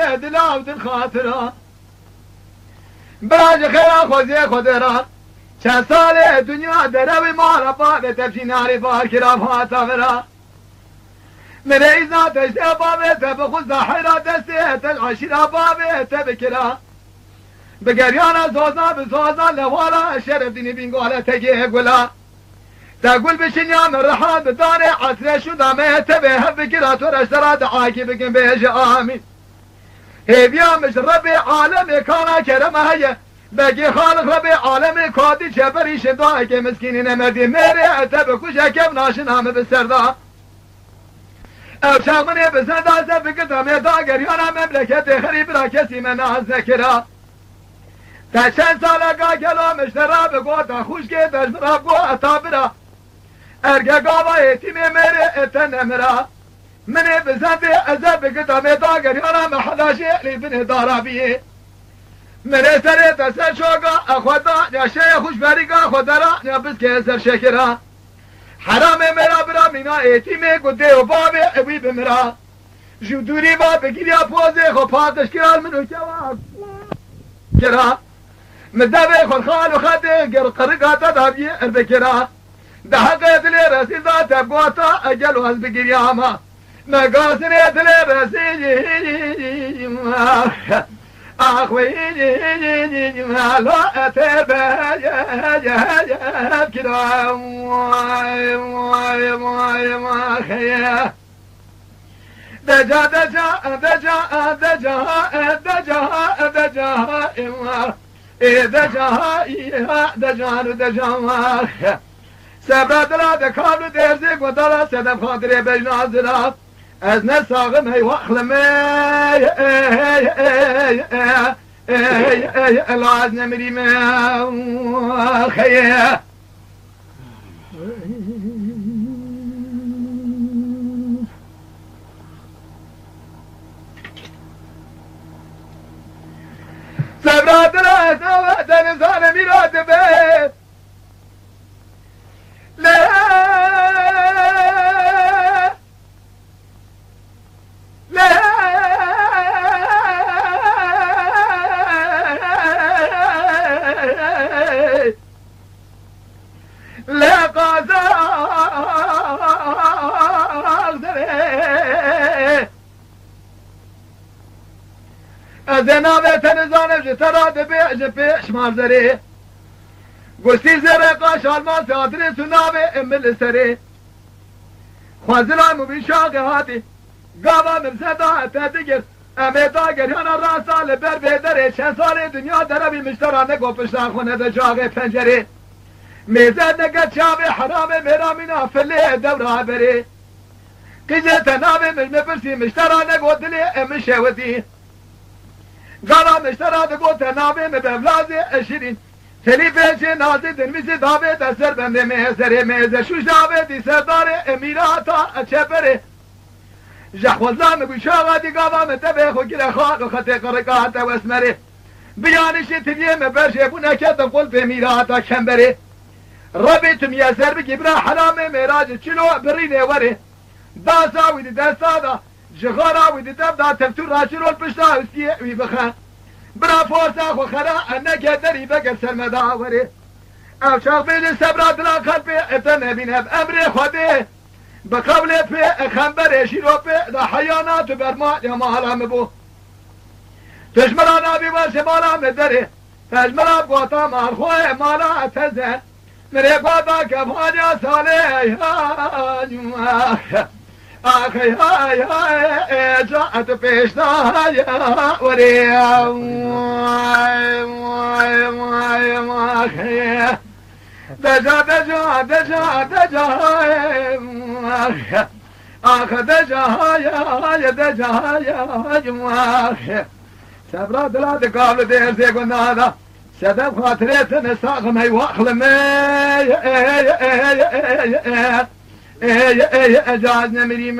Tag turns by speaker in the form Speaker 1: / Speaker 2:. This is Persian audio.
Speaker 1: به دلا و دل خاطرا براج خیرا خوزی خود را چند سال دنیا دروی مارا بابه تبشی ناری بار کرا فاتا برا میره ایزا تشتی بابه تب خود حیرا دستی تل عشیرا بابه تب کرا بگریانا زوزا بزوزا لوالا شرف دینی بینگوالا تگیه گولا تقول بشنيا من رحاب داري عسر شو دامه تبه بكرات ورشترات عاكي بكن بيج آمين هي بيا مش ربي عالمي كانا كرم هيا بقي خالق ربي عالمي كادي شبري شدائك مسكينين مردي ميري تبه كوشا كيف ناشنام بالسردا او شاغمني بسندا سبك دامي داقر يانا مملكتي خريب را كسي من ذكرا تشن سالا قاقلا مشترا بقوتا خوش كي تشبرا بقوتا برا ارگه گاوا ایتیمی میره اتن امرا منی بزنده ازب گدامه داگر یانا محلاشی لی بنه دارابیه منی سره تسر شوگا اخودا یا شی خوش بریگا خودرا یا بسکه سر شکرا حرام مرا برا مینا ایتیمی گده و بابی اوی بمرا جو دوری با بگیریا پوزه خو پاتش کرال منو کوا کرا مدبه خود خال و خده گر قرقاتا دابیه اربکرا ده حقیت لی رسیل ذات بقوتا اجل و حزب قیاما مقاسنیت لی رسیل اخوی لو اتر بجد كده ما خيا دجا دجا دجا دجا دجا دجا دجا دجا ما سبرد لا دكابل درزق ودلا سدف خاطري بجنازلا از نساغم هي واخلمي لا از نمري ما خيا سبرد لا دن زال ميراد بيت لا لا لا قازا ازنا بتنزانم جترا دبي جبيش مارزري گوشتی زرقا شالمان ساتری سنابه امل سره خوازلا مبیشاق هاتی گاوا ممسدا تدگر امیدا گریانا راسا لبر بیدره چند سال دنیا دربی مشترانه گوپشتا خونه ده جاق پنجره میزد نگه چاوه حرام میرامینا فله دورا بره قیزه تنابه مجمپرسی مشترانه گو دلی امشوتی گاوا مشترانه گو تنابه مبفلازی اشرین سلی پیچه نازی دنمیسی داوه دستر بنده میزره میزه شوش داوه دی سردار امیراتا چپره جخوزان بشاغا دی گاوا متبه خو گره خواق و خطه قرقات و اسمره بیانشی تبیه مبرشه بو نکتم قل به امیراتا کمبره ربی تم یسر بگی برا حرام میراج چلو برینه وره داسا ویدی دستا دا جغارا ویدی تب دا تفتور را چلو الپشتا اسکیه وی بخان برا فورسا خو خرا انك دري بقى سلمداوري او شاق بين سبرات لا قلبي اتن بين بامر خدي بقول في خنبر شيرو في دا حيانات برما يا مالام بو تشمرانا بي وشمالا مدري تشمرا بقطا مال خوي مالا تزن مري قطا كفانيا صالح آخی های های جات پیشتای وریا آخی دجا دجا دجا دجا آخ دجا های دجا های سبرا دلاد قابل دیر زیگوندادا سدف خاطرت نساقم هی واخلمي اجازنا مريم